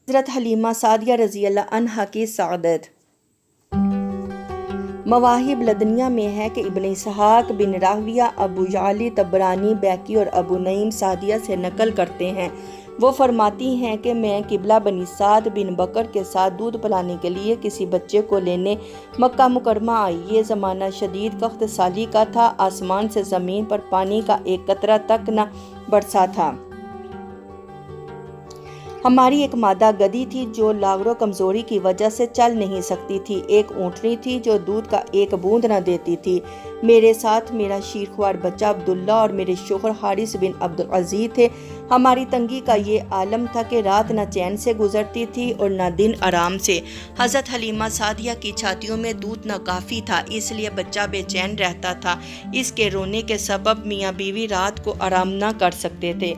حضرت حلیمہ سعدیہ رضی اللہ عنہا کی سعادت۔ مواہب لدنیہ میں ہے کہ ابن اسحاق بن راہویہ ابو یعلی طبرانی بیہقی اور ابو نعیم سعدیہ سے نقل کرتے ہیں، وہ فرماتی ہیں کہ میں قبلہ بنی سعد بن بکر کے ساتھ دودھ پلانے کے لیے کسی بچے کو لینے مکہ مکرمہ آئی۔ یہ زمانہ شدید کخت سالی کا تھا، آسمان سے زمین پر پانی کا ایک قطرہ تک نہ برسا تھا۔ ہماری ایک مادہ گدھی تھی جو لاغر و کمزوری کی وجہ سے چل نہیں سکتی تھی، ایک اونٹنی تھی جو دودھ کا ایک بوند نہ دیتی تھی۔ میرے ساتھ میرا شیرخوار بچہ عبداللہ اور میرے شوہر حارث بن عبدالعزیز تھے۔ ہماری تنگی کا یہ عالم تھا کہ رات نہ چین سے گزرتی تھی اور نہ دن آرام سے۔ حضرت حلیمہ سعدیہ کی چھاتیوں میں دودھ ناکافی تھا، اس لیے بچہ بے چین رہتا تھا۔ اس کے رونے کے سبب میاں بیوی رات کو آرام نہ کر سکتے تھے۔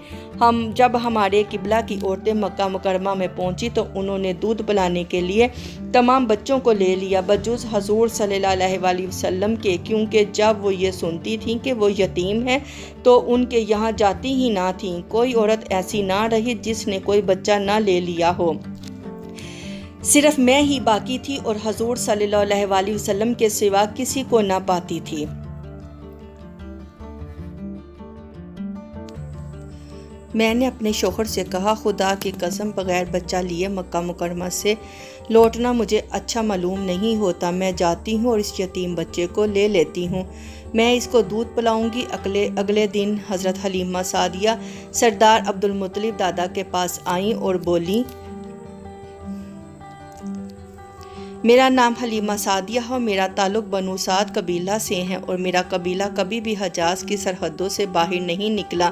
جب ہمارے قبلہ کی عورتیں مکہ مکرمہ میں پہنچی تو انہوں نے دودھ پلانے کے لیے تمام بچوں کو لے لیا بجز حضور صلی اللہ علیہ وآلہ وسلم کے، کیونکہ جب وہ یہ سنتی تھیں کہ وہ یتیم ہیں تو ان کے یہاں جاتی ہی نہ تھیں۔ کوئی عورت ایسی نہ رہی جس نے کوئی بچہ نہ لے لیا ہو، صرف میں ہی باقی تھی اور حضور صلی اللہ علیہ وآلہ وسلم کے سوا کسی کو نہ پاتی تھی۔ میں نے اپنے شوہر سے کہا، خدا کی قسم بغیر بچہ لیے مکہ مکرمہ سے لوٹنا مجھے اچھا معلوم نہیں ہوتا، میں جاتی ہوں اور اس یتیم بچے کو لے لیتی ہوں، میں اس کو دودھ پلاؤں گی۔ اگلے دن حضرت حلیمہ سعدیہ سردار عبدالمطلب دادا کے پاس آئیں اور بولیں، میرا نام حلیمہ سعدیہ ہے، میرا تعلق بنو سعد قبیلہ سے ہے اور میرا قبیلہ کبھی بھی حجاز کی سرحدوں سے باہر نہیں نکلا۔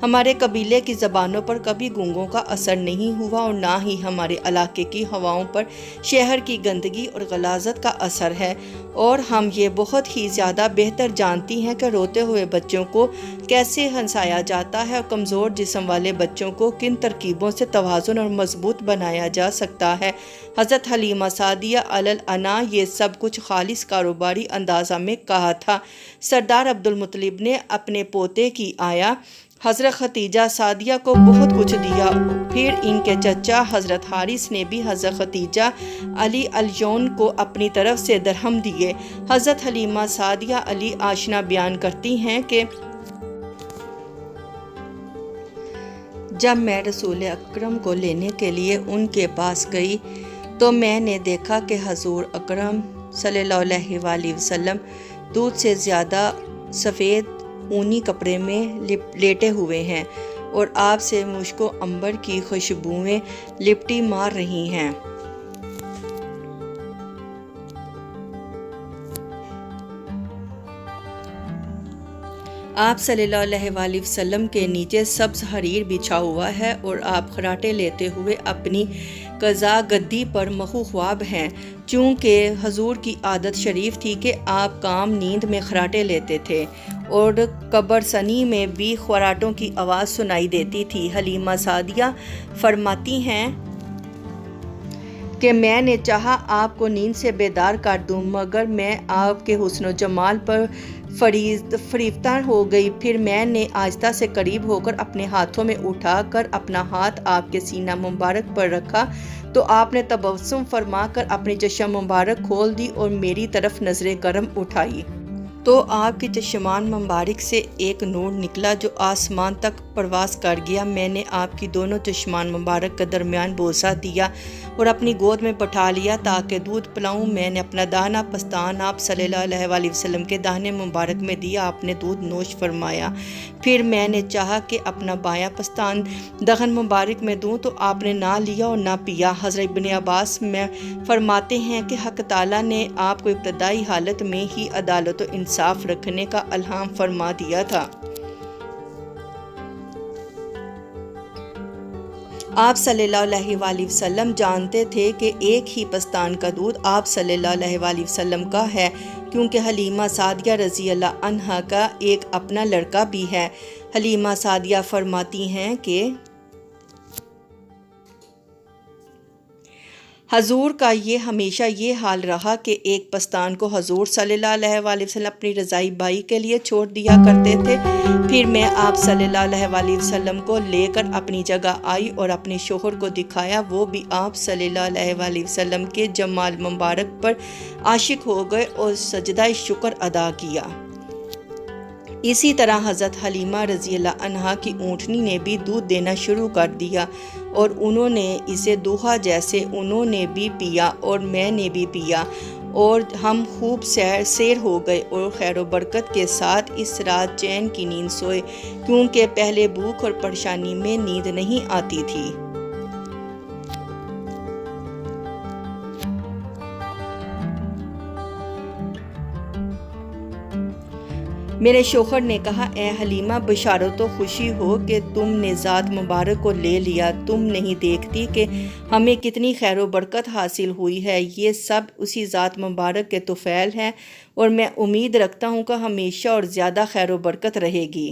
ہمارے قبیلے کی زبانوں پر کبھی گونگوں کا اثر نہیں ہوا اور نہ ہی ہمارے علاقے کی ہواؤں پر شہر کی گندگی اور غلاظت کا اثر ہے، اور ہم یہ بہت ہی زیادہ بہتر جانتی ہیں کہ روتے ہوئے بچوں کو کیسے ہنسایا جاتا ہے اور کمزور جسم والے بچوں کو کن ترکیبوں سے توازن اور مضبوط بنایا جا سکتا ہے۔ حضرت حلیمہ سعدیہ علیہ یہ سب کچھ خالص کاروباری اندازہ میں کہا تھا۔ سردار عبدالمطلب نے اپنے پوتے کی آیا حضرت ختیجہ سعدیہ کو بہت کچھ دیا، پھر ان کے چچا حضرت حارث نے بھی حضرت ختیجہ علی الجون کو اپنی طرف سے درہم دیے۔ حضرت حلیمہ سعدیہ علی آشنا بیان کرتی ہیں کہ جب میں رسول اکرم کو لینے کے لیے ان کے پاس گئی تو میں نے دیکھا کہ حضور اکرم صلی اللہ علیہ وآلہ وسلم دودھ سے زیادہ سفید اونی کپڑے میں لیٹے ہوئے ہیں اور آپ سے مشک و عنبر کی خوشبوئیں لپٹی مار رہی ہیں۔ آپ صلی اللہ علیہ وآلہ وسلم کے نیچے سبز حریر بچھا ہوا ہے اور آپ خراٹے لیتے ہوئے اپنی قضاء گدی پر مخوخواب ہیں۔ چونکہ حضور کی عادت شریف تھی کہ آپ کام نیند میں خراٹے لیتے تھے اور قبر ثنی میں بھی خراٹوں کی آواز سنائی دیتی تھی۔ حلیمہ سعدیہ فرماتی ہیں کہ میں نے چاہا آپ کو نیند سے بیدار کر دوں، مگر میں آپ کے حسن و جمال پر فریفتہ ہو گئی۔ پھر میں نے آہستہ سے قریب ہو کر اپنے ہاتھوں میں اٹھا کر اپنا ہاتھ آپ کے سینہ مبارک پر رکھا تو آپ نے تبسم فرما کر اپنی چشم مبارک کھول دی اور میری طرف نظر کرم اٹھائی تو آپ کے چشمان مبارک سے ایک نور نکلا جو آسمان تک پرواز کر گیا۔ میں نے آپ کی دونوں چشمان مبارک کے درمیان بوسہ دیا اور اپنی گود میں بٹھا لیا تاکہ دودھ پلاؤں۔ میں نے اپنا داہنا پستان آپ صلی اللہ علیہ وآلہ وسلم کے داہنے مبارک میں دیا، آپ نے دودھ نوش فرمایا۔ پھر میں نے چاہا کہ اپنا بایاں پستان دہن مبارک میں دوں تو آپ نے نہ لیا اور نہ پیا۔ حضرت ابن عباس میں فرماتے ہیں کہ حق تعالیٰ نے آپ کو ابتدائی حالت میں ہی عدالت و انصاف رکھنے کا الہام فرما دیا تھا۔ آپ صلی اللہ علیہ وآلہ وسلم جانتے تھے کہ ایک ہی پستان کا دودھ آپ صلی اللہ علیہ وآلہ وسلم کا ہے، کیونکہ حلیمہ سعدیہ رضی اللہ عنہا کا ایک اپنا لڑکا بھی ہے۔ حلیمہ سعدیہ فرماتی ہیں کہ حضور کا یہ ہمیشہ یہ حال رہا کہ ایک پستان کو حضور صلی اللہ علیہ وآلہ وسلم اپنی رضائی بائی کے لیے چھوڑ دیا کرتے تھے۔ پھر میں آپ صلی اللہ علیہ وآلہ وسلم کو لے کر اپنی جگہ آئی اور اپنے شوہر کو دکھایا، وہ بھی آپ صلی اللہ علیہ وآلہ وسلم کے جمال مبارک پر عاشق ہو گئے اور سجدہ شکر ادا کیا۔ اسی طرح حضرت حلیمہ رضی اللہ عنہا کی اونٹنی نے بھی دودھ دینا شروع کر دیا اور انہوں نے اسے دوہا جیسے انہوں نے بھی پیا اور میں نے بھی پیا، اور ہم خوب سیر ہو گئے اور خیر و برکت کے ساتھ اس رات چین کی نیند سوئے، کیونکہ پہلے بھوک اور پریشانی میں نیند نہیں آتی تھی۔ میرے شوہر نے کہا، اے حلیمہ، بشارت و خوشی ہو کہ تم نے ذات مبارک کو لے لیا، تم نہیں دیکھتی کہ ہمیں کتنی خیر و برکت حاصل ہوئی ہے، یہ سب اسی ذات مبارک کے طفیل ہیں، اور میں امید رکھتا ہوں کہ ہمیشہ اور زیادہ خیر و برکت رہے گی۔